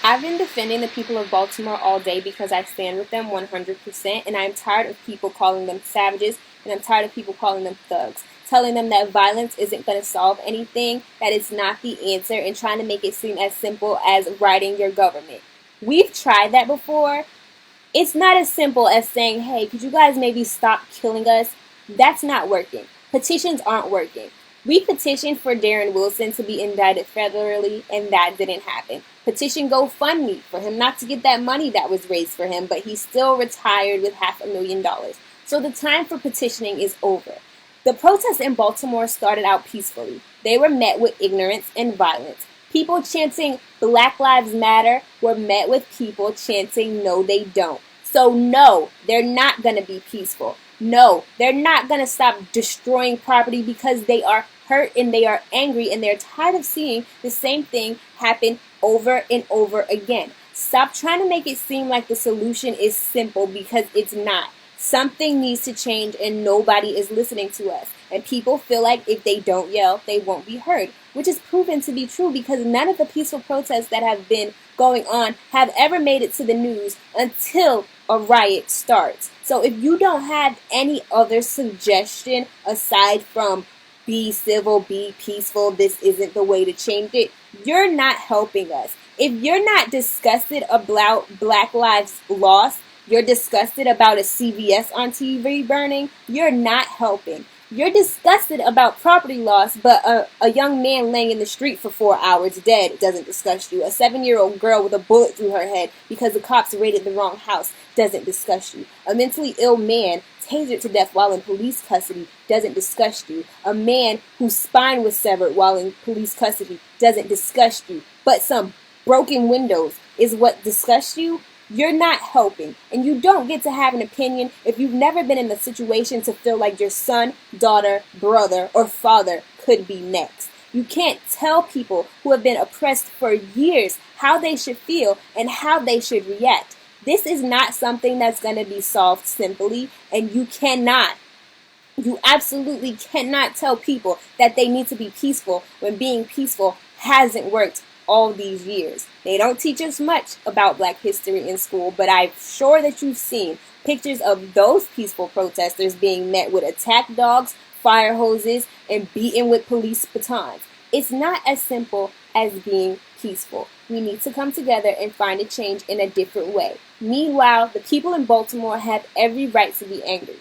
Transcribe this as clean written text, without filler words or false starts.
I've been defending the people of Baltimore all day because I stand with them 100%, and I'm tired of people calling them savages, and I'm tired of people calling them thugs, telling them that violence isn't going to solve anything, that it's not the answer, and trying to make it seem as simple as writing your government. We've tried that before. It's not as simple as saying, hey, could you guys maybe stop killing us? That's not working. Petitions aren't working. We petitioned for Darren Wilson to be indicted federally, and that didn't happen. Petition GoFundMe for him not to get that money that was raised for him, but he's still retired with $500,000. So the time for petitioning is over. The protests in Baltimore started out peacefully. They were met with ignorance and violence. People chanting Black Lives Matter were met with people chanting no they don't. So no, they're not going to be peaceful. No, they're not going to stop destroying property because they are hurt and they are angry and they're tired of seeing the same thing happen over and over again. Stop trying to make it seem like the solution is simple because it's not. Something needs to change and nobody is listening to us. And people feel like if they don't yell, they won't be heard, which is proven to be true because none of the peaceful protests that have been going on have ever made it to the news until a riot starts. So if you don't have any other suggestion aside from be civil, be peaceful, this isn't the way to change it, you're not helping us. If you're not disgusted about Black Lives Lost, you're disgusted about a CVS on TV burning, you're not helping. You're disgusted about property loss, but a young man laying in the street for 4 hours dead doesn't disgust you. A 7-year-old girl with a bullet through her head because the cops raided the wrong house doesn't disgust you. A mentally ill man tasered to death while in police custody doesn't disgust you. A man whose spine was severed while in police custody doesn't disgust you. But some broken windows is what disgusts you. You're not helping, and you don't get to have an opinion if you've never been in the situation to feel like your son, daughter, brother, or father could be next. You can't tell people who have been oppressed for years how they should feel and how they should react. This is not something that's going to be solved simply, and you absolutely cannot tell people that they need to be peaceful when being peaceful hasn't worked all these years. They don't teach us much about Black history in school, but I'm sure that you've seen pictures of those peaceful protesters being met with attack dogs, fire hoses, and beaten with police batons. It's not as simple as being peaceful. We need to come together and find a change in a different way. Meanwhile, the people in Baltimore have every right to be angry.